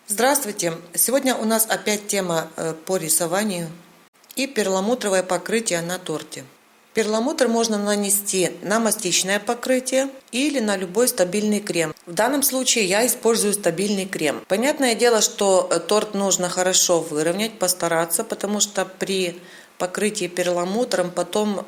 Здравствуйте! Сегодня у нас опять тема по рисованию и перламутровое покрытие на торте. Перламутр можно нанести на мастичное покрытие или на любой стабильный крем. В данном случае я использую стабильный крем. Понятное дело, что торт нужно хорошо выровнять, постараться, потому что при покрытии перламутром потом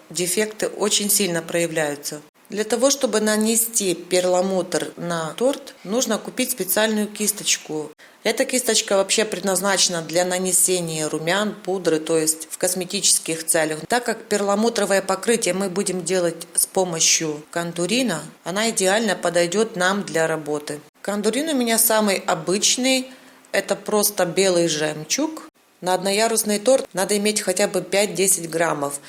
дефекты очень сильно проявляются. Для того, чтобы нанести перламутр на торт, нужно купить специальную кисточку. Эта кисточка вообще предназначена для нанесения румян, пудры, то есть в косметических целях. Так как перламутровое покрытие мы будем делать с помощью кондурина, она идеально подойдет нам для работы. Кондурин у меня самый обычный, это просто белый жемчуг. На одноярусный торт надо иметь хотя бы 5-10 граммов.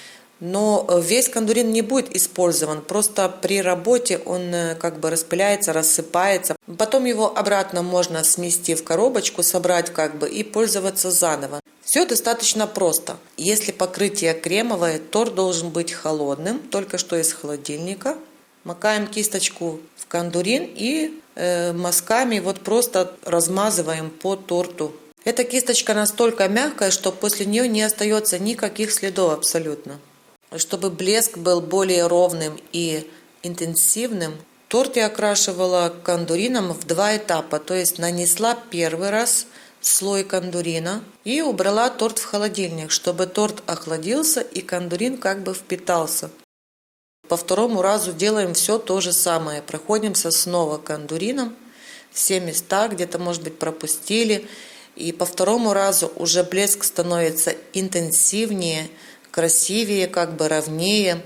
Но весь кондурин не будет использован, просто при работе он как бы распыляется, рассыпается. Потом его обратно можно смести в коробочку, собрать и пользоваться заново. Все достаточно просто. Если покрытие кремовое, торт должен быть холодным, только что из холодильника. Макаем кисточку в кондурин и мазками просто размазываем по торту. Эта кисточка настолько мягкая, что после нее не остается никаких следов абсолютно. Чтобы блеск был более ровным и интенсивным, торт я окрашивала кондурином в 2 этапа. То есть нанесла первый раз слой кондурина и убрала торт в холодильник, чтобы торт охладился и кондурин впитался. По второму разу делаем все то же самое. Проходимся снова кондурином, все места где-то, может быть, пропустили. И по второму разу уже блеск становится интенсивнее, красивее, ровнее.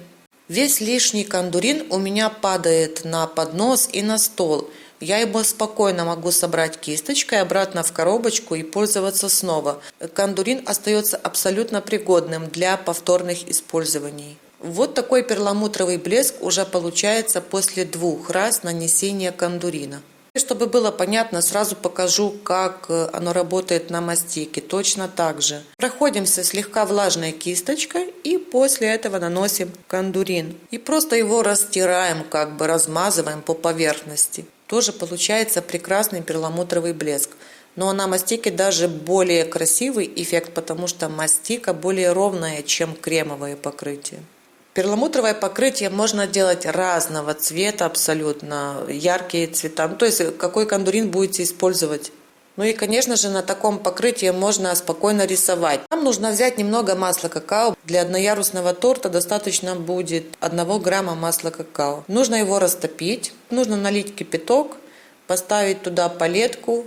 Весь лишний кондурин у меня падает на поднос и на стол. Я его спокойно могу собрать кисточкой обратно в коробочку и пользоваться снова. Кондурин остается абсолютно пригодным для повторных использований. Вот такой перламутровый блеск уже получается после 2 раз нанесения кондурина. Чтобы было понятно, сразу покажу, как оно работает на мастике. Точно так же. Проходимся слегка влажной кисточкой и после этого наносим кондурин. И просто его растираем, размазываем по поверхности. Тоже получается прекрасный перламутровый блеск. Но на мастике даже более красивый эффект, потому что мастика более ровная, чем кремовое покрытие. Перламутровое покрытие можно делать разного цвета, абсолютно яркие цвета. То есть какой кондурин будете использовать. Ну и, конечно же, на таком покрытии можно спокойно рисовать. Нам нужно взять немного масла какао. Для одноярусного торта достаточно будет 1 грамма масла какао. Нужно его растопить. Нужно налить кипяток, поставить туда палетку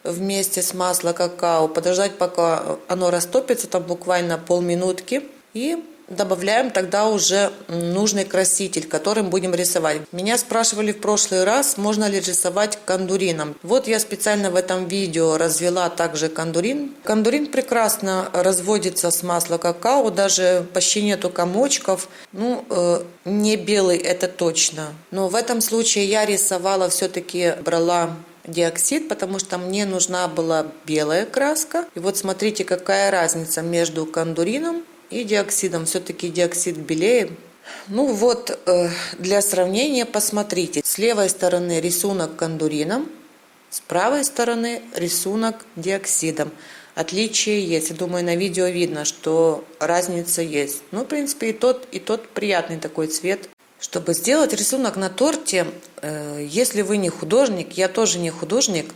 вместе с маслом какао, подождать, пока оно растопится, там буквально полминутки. И добавляем тогда уже нужный краситель, которым будем рисовать. Меня спрашивали в прошлый раз, можно ли рисовать кондурином. Вот я специально в этом видео развела также кондурин. Кондурин прекрасно разводится с маслом какао, даже почти нету комочков. Не белый, это точно. Но в этом случае я рисовала, все-таки брала диоксид, потому что мне нужна была белая краска. И вот смотрите, какая разница между кондурином и диоксидом. Все-таки диоксид белее. Для сравнения посмотрите. С левой стороны рисунок кондурином, с правой стороны рисунок диоксидом. Отличие есть. Я думаю, на видео видно, что разница есть. В принципе, и тот приятный такой цвет. Чтобы сделать рисунок на торте, если вы не художник, я тоже не художник,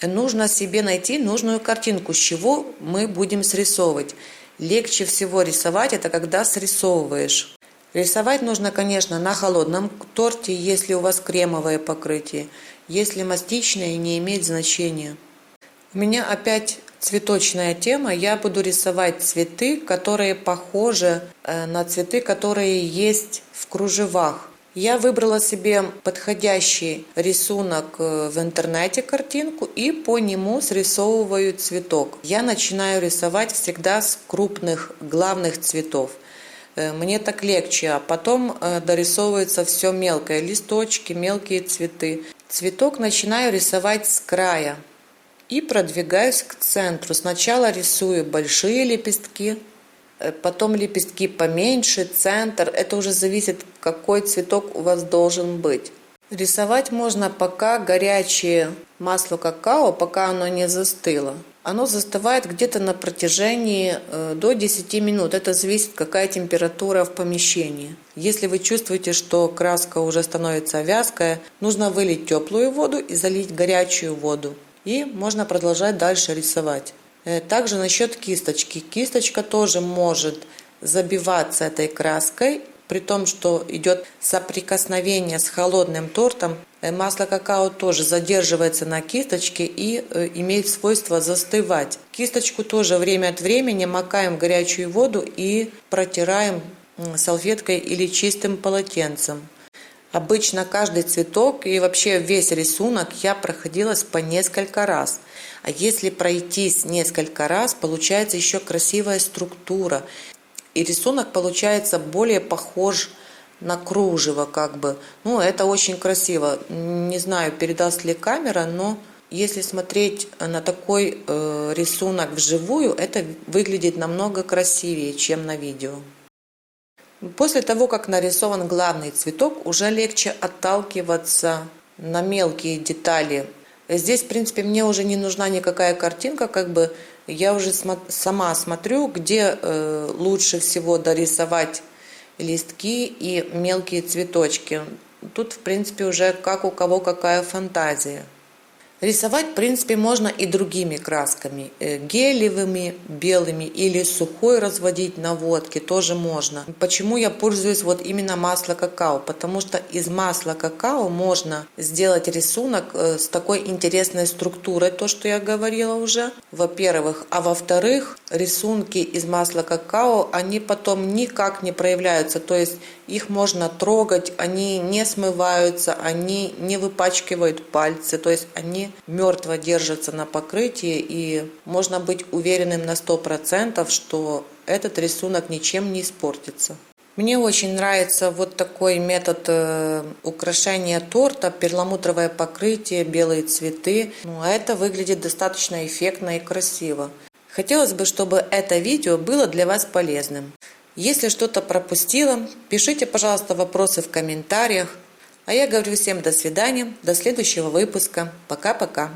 нужно себе найти нужную картинку, с чего мы будем срисовывать. Легче всего рисовать это, когда срисовываешь. Рисовать нужно, конечно, на холодном торте, если у вас кремовое покрытие. Если мастичное, не имеет значения. У меня опять цветочная тема. Я буду рисовать цветы, которые похожи на цветы, которые есть в кружевах. Я выбрала себе подходящий рисунок в интернете, картинку, и по нему срисовываю цветок. Я начинаю рисовать всегда с крупных главных цветов. Мне так легче, а потом дорисовывается все мелкое, листочки, мелкие цветы. Цветок начинаю рисовать с края и продвигаюсь к центру. Сначала рисую большие лепестки, потом лепестки поменьше, центр. Это уже зависит, какой цветок у вас должен быть. Рисовать можно, пока горячее масло какао, пока оно не застыло. Оно застывает где-то на протяжении до 10 минут. Это зависит, какая температура в помещении. Если вы чувствуете, что краска уже становится вязкая, нужно вылить теплую воду и залить горячую воду. И можно продолжать дальше рисовать. Также насчет кисточки. Кисточка тоже может забиваться этой краской, при том, что идет соприкосновение с холодным тортом. Масло какао тоже задерживается на кисточке и имеет свойство застывать. Кисточку тоже время от времени макаем в горячую воду и протираем салфеткой или чистым полотенцем. Обычно каждый цветок и вообще весь рисунок я проходилась по несколько раз. А если пройтись несколько раз, получается еще красивая структура. И рисунок получается более похож на кружево как бы. Ну, это очень красиво. Не знаю, передаст ли камера, но если смотреть на такой рисунок вживую, это выглядит намного красивее, чем на видео. После того, как нарисован главный цветок, уже легче отталкиваться на мелкие детали. Здесь, в принципе, мне уже не нужна никакая картинка, как бы я уже сама смотрю, где лучше всего дорисовать листки и мелкие цветочки. Тут, в принципе, уже как у кого какая фантазия. Рисовать, в принципе, можно и другими красками, гелевыми, белыми или сухой разводить на водке тоже можно. Почему я пользуюсь вот именно масло какао? Потому что из масла какао можно сделать рисунок с такой интересной структурой, то, что я говорила уже, во-первых. А во-вторых, рисунки из масла какао, они потом никак не проявляются, то есть их можно трогать, они не смываются, они не выпачкивают пальцы, то есть они мертво держатся на покрытии, и можно быть уверенным на 100%, что этот рисунок ничем не испортится. Мне очень нравится вот такой метод украшения торта, перламутровое покрытие, белые цветы. А это выглядит достаточно эффектно и красиво. Хотелось бы, чтобы это видео было для вас полезным. Если что-то пропустила, пишите, пожалуйста, вопросы в комментариях. А я говорю всем до свидания, до следующего выпуска. Пока-пока.